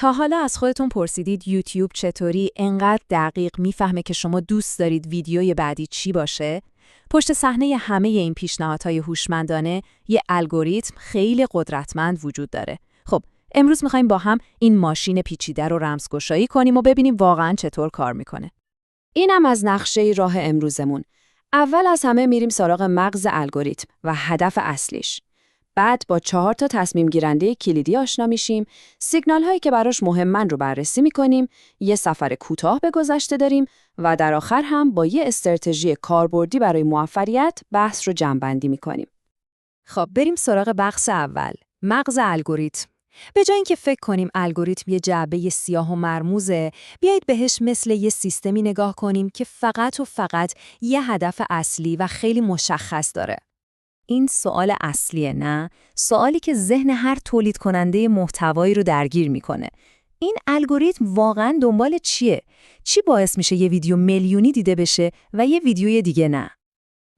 تا حالا از خودتون پرسیدید یوتیوب چطوری انقدر دقیق میفهمه که شما دوست دارید ویدیوی بعدی چی باشه؟ پشت صحنه همه این پیشنهادهای هوشمندانه یه الگوریتم خیلی قدرتمند وجود داره. خب، امروز می‌خوایم با هم این ماشین پیچیده رو رمزگشایی کنیم و ببینیم واقعاً چطور کار میکنه. اینم از نقشه راه امروزمون. اول از همه میریم سراغ مغز الگوریتم و هدف اصلیش. بعد با 4 تا تصمیم گیرنده کلیدی آشنا میشیم، سیگنال هایی که براش مهمن رو بررسی میکنیم، یه سفر کوتاه به گذشته داریم و در آخر هم با یه استراتژی کاربردی برای موفقیت بحث رو جمع‌بندی میکنیم. خب بریم سراغ بحث اول، مغز الگوریتم. به جای اینکه فکر کنیم الگوریتم یه جعبه سیاه و مرموزه، بیایید بهش مثل یه سیستمی نگاه کنیم که فقط و فقط یه هدف اصلی و خیلی مشخص داره. این سوال اصلیه، نه؟ سوالی که ذهن هر تولید کننده محتوایی رو درگیر میکنه. این الگوریتم واقعاً دنبال چیه؟ چی باعث میشه یه ویدیو میلیونی دیده بشه و یه ویدیوی دیگه نه؟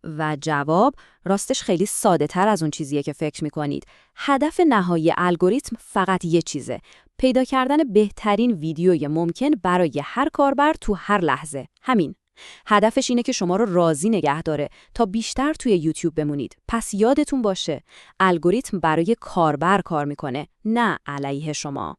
و جواب راستش خیلی ساده تر از اون چیزیه که فکر میکنید. هدف نهایی الگوریتم فقط یه چیزه: پیدا کردن بهترین ویدیوی ممکن برای هر کاربر تو هر لحظه. همین. هدفش اینه که شما رو راضی نگه داره تا بیشتر توی یوتیوب بمونید. پس یادتون باشه، الگوریتم برای کاربر کار میکنه، نه علیه شما.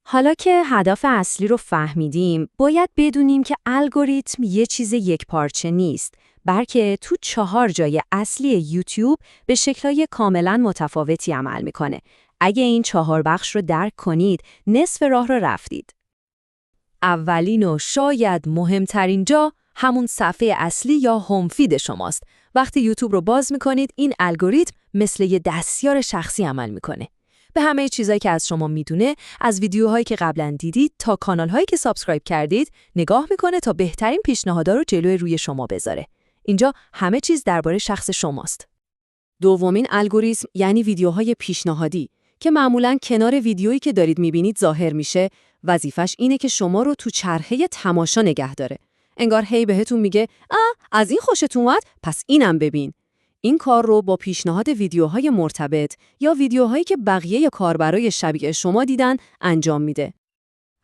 حالا که هدف اصلی رو فهمیدیم، باید بدونیم که الگوریتم یه چیز یکپارچه نیست، بلکه تو 4 جای اصلی یوتیوب به شکل‌های کاملاً متفاوتی عمل میکنه. اگه این 4 بخش رو درک کنید، نصف راه رو رفتید. اولین و شاید مهمترین جا همون صفحه اصلی یا هوم فید شماست. وقتی یوتیوب رو باز میکنید، این الگوریتم مثل یه دستیار شخصی عمل میکنه. به همه چیزایی که از شما میدونه، از ویدیوهایی که قبلا دیدید تا کانال‌هایی که سابسکرایب کردید، نگاه میکنه تا بهترین پیشنهادها رو جلوی روی شما بذاره. اینجا همه چیز درباره شخص شماست. دومین الگوریتم یعنی ویدیوهای پیشنهادی که معمولاً کنار ویدیویی که دارید میبینید ظاهر میشه. وظیفش اینه که شما رو تو چرخه تماشا نگه داره. انگار هی بهتون میگه از این خوشت اومد، پس اینم ببین. این کار رو با پیشنهاد ویدیوهای مرتبط یا ویدیوهایی که بقیه کاربرای شبیه شما دیدن انجام میده.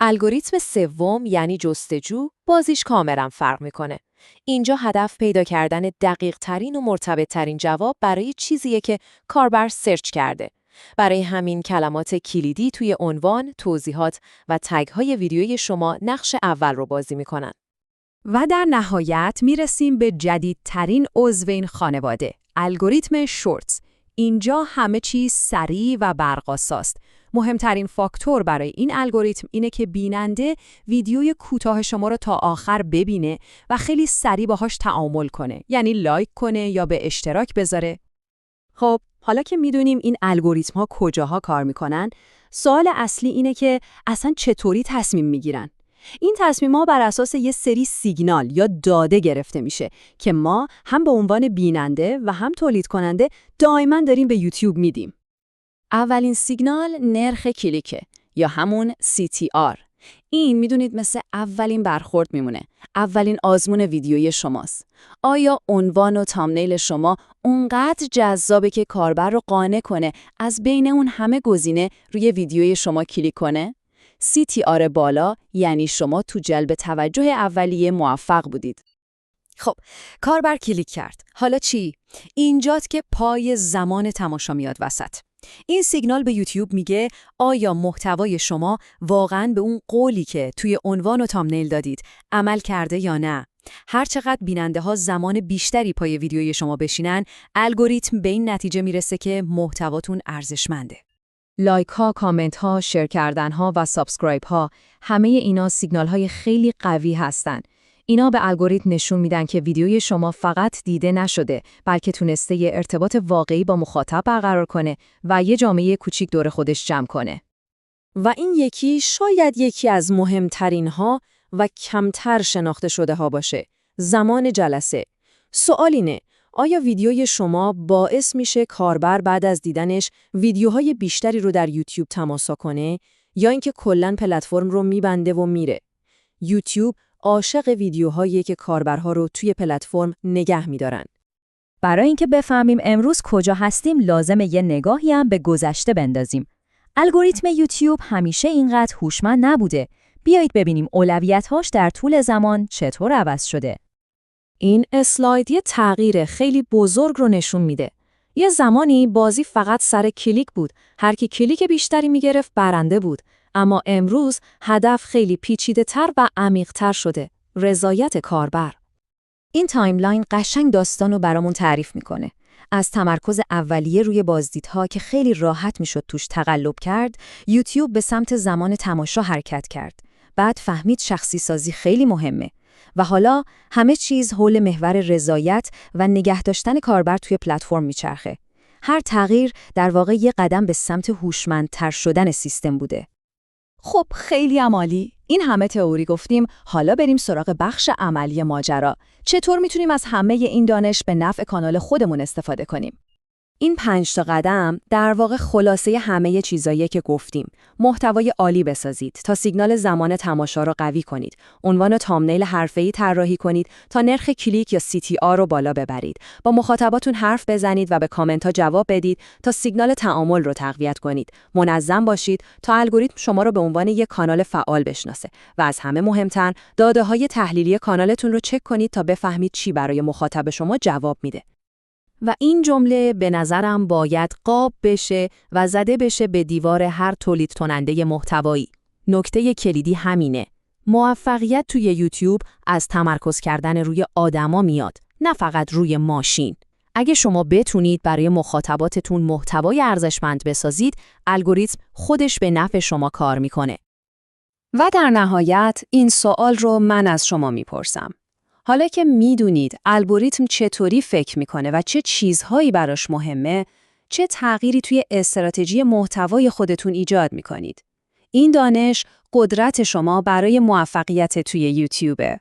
الگوریتم سوم یعنی جستجو، بازیش کاملا فرق میکنه. اینجا هدف پیدا کردن دقیق ترین و مرتبط ترین جواب برای چیزیه که کاربر سرچ کرده. برای همین کلمات کلیدی توی عنوان، توضیحات و تگ‌های ویدیوی شما نقش اول رو بازی میکنن. و در نهایت میرسیم به جدیدترین عضو این خانواده، الگوریتم شورتز. اینجا همه چیز سریع و برق‌آساست. مهمترین فاکتور برای این الگوریتم اینه که بیننده ویدیوی کوتاه شما رو تا آخر ببینه و خیلی سریع باهاش تعامل کنه، یعنی لایک کنه یا به اشتراک بذاره. خب، حالا که میدونیم این الگوریتم‌ها کجاها کار میکنن، سوال اصلی اینه که اصلا چطوری تصمیم میگیرن؟ این تصمیم‌ها بر اساس یه سری سیگنال یا داده گرفته میشه که ما هم به عنوان بیننده و هم تولید کننده دائما داریم به یوتیوب میدیم. اولین سیگنال نرخ کلیکه یا همون CTR. این میدونید مثل اولین برخورد میمونه. اولین آزمون ویدیوی شماست. آیا عنوان و تامنیل شما اونقدر جذابه که کاربر رو قانع کنه از بین اون همه گزینه روی ویدیوی شما کلیک کنه؟ CTR بالا یعنی شما تو جلب توجه اولیه موفق بودید. خب، کاربر کلیک کرد. حالا چی؟ اینجاست که پای زمان تماشا میاد وسط. این سیگنال به یوتیوب میگه آیا محتوای شما واقعاً به اون قولی که توی عنوان و تامنیل دادید عمل کرده یا نه؟ هر چقدر بیننده ها زمان بیشتری پای ویدیوی شما بشینن، الگوریتم به این نتیجه میرسه که محتواتون ارزشمنده. لایک ها، کامنت ها، شیر کردن ها و سابسکرایب ها، همه اینا سیگنال های خیلی قوی هستن. اینا به الگوریتم نشون میدن که ویدیوی شما فقط دیده نشده، بلکه تونسته یه ارتباط واقعی با مخاطب برقرار کنه و یه جامعه کوچیک دور خودش جمع کنه. و این یکی شاید یکی از مهمترین ها و کمتر شناخته شده ها باشه: زمان جلسه. سوال اینه: آیا ویدیوی شما باعث میشه کاربر بعد از دیدنش ویدیوهای بیشتری رو در یوتیوب تماشا کنه یا اینکه کلاً پلتفرم رو میبنده و میره؟ یوتیوب عاشق ویدیوهایی که کاربرها رو توی پلتفرم نگه می‌دارن. برای اینکه بفهمیم امروز کجا هستیم، لازمه یه نگاهی هم به گذشته بندازیم. الگوریتم یوتیوب همیشه اینقدر هوشمند نبوده. بیایید ببینیم اولویت‌هاش در طول زمان چطور عوض شده. این اسلاید یه تغییر خیلی بزرگ رو نشون میده. یه زمانی بازی فقط سر کلیک بود. هر کی کلیک بیشتری میگرفت برنده بود. اما امروز هدف خیلی پیچیده‌تر و عمیق‌تر شده. رضایت کاربر. این تایملاین قشنگ داستانو برامون تعریف میکنه. از تمرکز اولیه روی بازدیدها که خیلی راحت میشد توش تقلب کرد، یوتیوب به سمت زمان تماشا حرکت کرد. بعد فهمید شخصی سازی خیلی مهمه. و حالا همه چیز حول محور رضایت و نگه داشتن کاربر توی پلتفرم میچرخه. هر تغییر در واقع یه قدم به سمت هوشمندتر شدن سیستم بوده. خب خیلی عالی. این همه تئوری گفتیم، حالا بریم سراغ بخش عملی ماجرا. چطور میتونیم از همه این دانش به نفع کانال خودمون استفاده کنیم؟ این 5 تا قدم در واقع خلاصه همه چیزاییه که گفتیم. محتوای عالی بسازید تا سیگنال زمان تماشا رو قوی کنید. عنوان تامنیل حرفه‌ای طراحی کنید تا نرخ کلیک یا CTR رو بالا ببرید. با مخاطباتون حرف بزنید و به کامنت‌ها جواب بدید تا سیگنال تعامل رو تقویت کنید. منظم باشید تا الگوریتم شما رو به عنوان یک کانال فعال بشناسه. و از همه مهمتر، داده‌های تحلیلی کانالتون رو چک کنید تا بفهمید چی برای مخاطب شما جواب میده. و این جمله به نظرم باید قاب بشه و زده بشه به دیوار هر تولید کننده محتوایی. نکته کلیدی همینه. موفقیت توی یوتیوب از تمرکز کردن روی آدما میاد، نه فقط روی ماشین. اگه شما بتونید برای مخاطباتتون محتوای ارزشمند بسازید، الگوریتم خودش به نفع شما کار میکنه. و در نهایت این سوال رو من از شما میپرسم. حالا که میدونید الگوریتم چطوری فکر میکنه و چه چیزهایی براش مهمه، چه تغییری توی استراتژی محتوای خودتون ایجاد میکنید؟ این دانش قدرت شما برای موفقیت توی یوتیوبه.